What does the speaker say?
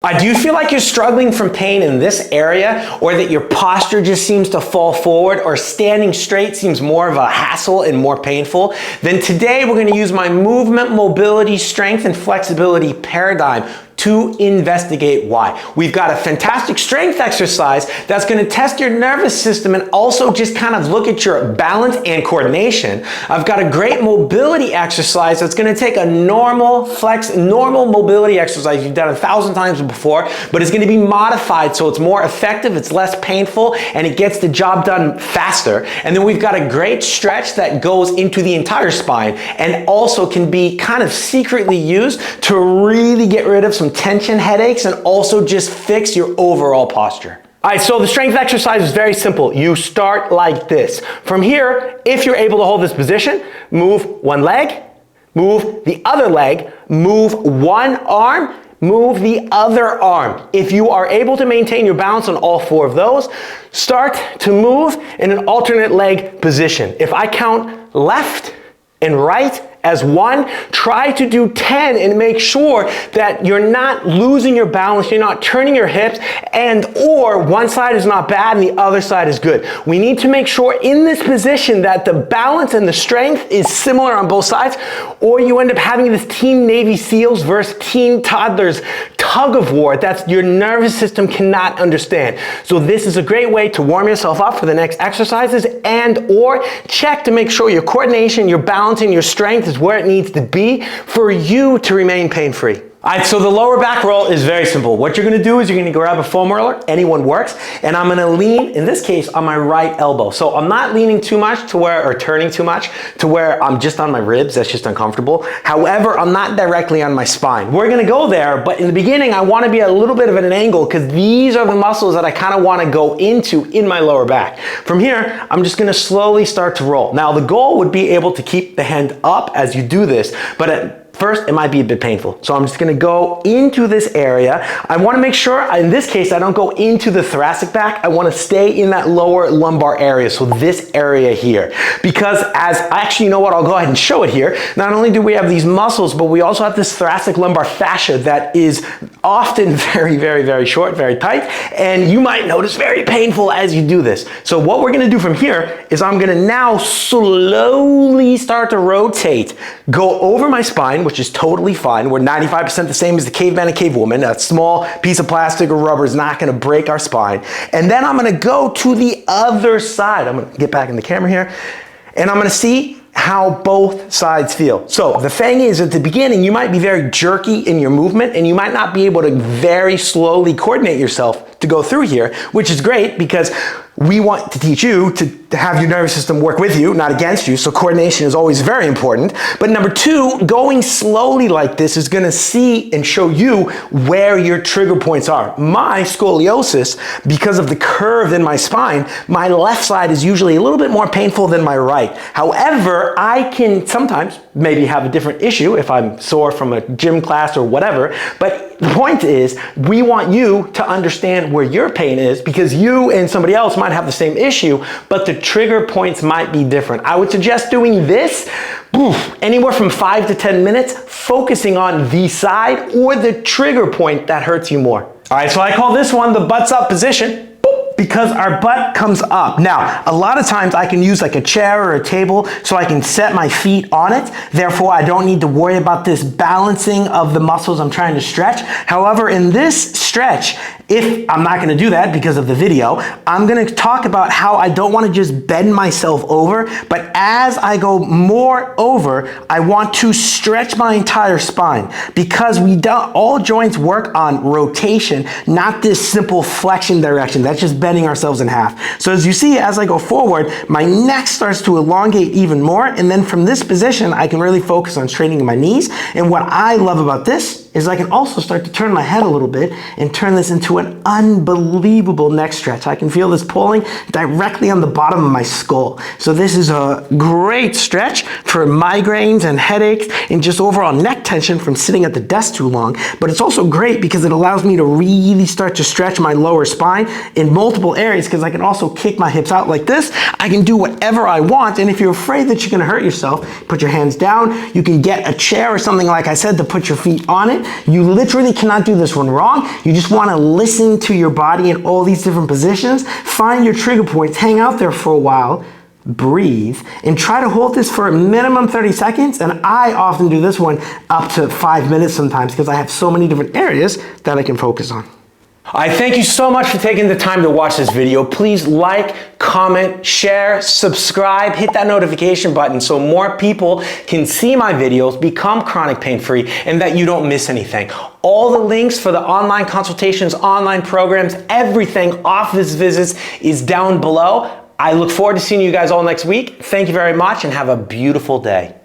Do you feel like you're struggling from pain in this area, or that your posture just seems to fall forward, or standing straight seems more of a hassle and more painful? Then today we're going to use my movement, mobility, strength, and flexibility paradigm to investigate why. We've got a fantastic strength exercise that's going to test your nervous system and also just kind of look at your balance and coordination. I've got a great mobility exercise that's going to take a normal mobility exercise you've done 1,000 times before, but it's going to be modified so it's more effective, it's less painful, and it gets the job done faster. And then we've got a great stretch that goes into the entire spine and also can be kind of secretly used to really get rid of some tension, headaches, and also just fix your overall posture. All right, so the strength exercise is very simple. You start like this. From here, if you're able to hold this position, move one leg, move the other leg, move one arm, move the other arm. If you are able to maintain your balance on all four of those, start to move in an alternate leg position. If I count left and right as 1, try to do 10 and make sure that you're not losing your balance, you're not turning your hips, or one side is not bad and the other side is good. We need to make sure in this position that the balance and the strength is similar on both sides, or you end up having this Team Navy SEALs versus Teen Toddlers tug of war that's your nervous system cannot understand. So this is a great way to warm yourself up for the next exercises or check to make sure your coordination, your balance, and your strength is where it needs to be for you to remain pain-free. All right, so the lower back roll is very simple. What you're gonna do is you're gonna grab a foam roller, anyone works, and I'm gonna lean, in this case, on my right elbow. So I'm not leaning too much or turning too much to where I'm just on my ribs, that's just uncomfortable. However, I'm not directly on my spine. We're gonna go there, but in the beginning, I wanna be at a little bit of an angle because these are the muscles that I kinda wanna go into in my lower back. From here, I'm just gonna slowly start to roll. Now, the goal would be able to keep the hand up as you do this, but first, it might be a bit painful. So I'm just gonna go into this area. I wanna make sure, in this case, I don't go into the thoracic back. I wanna stay in that lower lumbar area, so this area here. Because you know what, I'll go ahead and show it here. Not only do we have these muscles, but we also have this thoracic lumbar fascia that is often very, very, very short, very tight, and you might notice very painful as you do this. So what we're gonna do from here is I'm gonna now slowly start to rotate, go over my spine, which is totally fine. We're 95% the same as the caveman and cavewoman. A small piece of plastic or rubber is not gonna break our spine. And then I'm gonna go to the other side. I'm gonna get back in the camera here, and I'm gonna see how both sides feel. So the thing is, at the beginning, you might be very jerky in your movement, and you might not be able to very slowly coordinate yourself to go through here, which is great because we want to teach you to have your nervous system work with you, not against you, so coordination is always very important. But number 2, going slowly like this is gonna see and show you where your trigger points are. My scoliosis, because of the curve in my spine, my left side is usually a little bit more painful than my right. However, I can sometimes maybe have a different issue if I'm sore from a gym class or whatever, but the point is, we want you to understand where your pain is because you and somebody else might have the same issue, but the trigger points might be different. I would suggest doing this anywhere from 5 to 10 minutes, focusing on the side or the trigger point that hurts you more. All right, so I call this one the butts up position, because our butt comes up. Now, a lot of times I can use like a chair or a table so I can set my feet on it. Therefore, I don't need to worry about this balancing of the muscles I'm trying to stretch. However, in this stretch, if I'm not gonna do that because of the video, I'm gonna talk about how I don't wanna just bend myself over, but as I go more over, I want to stretch my entire spine because all joints work on rotation, not this simple flexion direction. That's just bending ourselves in half. So as you see, as I go forward, my neck starts to elongate even more, and then from this position, I can really focus on straightening my knees. And what I love about this is I can also start to turn my head a little bit and turn this into an unbelievable neck stretch. I can feel this pulling directly on the bottom of my skull. So this is a great stretch for migraines and headaches and just overall neck tension from sitting at the desk too long. But it's also great because it allows me to really start to stretch my lower spine in multiple areas because I can also kick my hips out like this. I can do whatever I want. And if you're afraid that you're gonna hurt yourself, put your hands down. You can get a chair or something like I said to put your feet on it. movement. You literally cannot do this one wrong. You just want to listen to your body in all these different positions. Find your trigger points, hang out there for a while, breathe, and try to hold this for a minimum 30 seconds. And I often do this one up to 5 minutes sometimes because I have so many different areas that I can focus on. I thank you so much for taking the time to watch this video. Please like, comment, share, subscribe, hit that notification button so more people can see my videos, become chronic pain-free, and that you don't miss anything. All the links for the online consultations, online programs, everything off this visit is down below. I look forward to seeing you guys all next week. Thank you very much and have a beautiful day.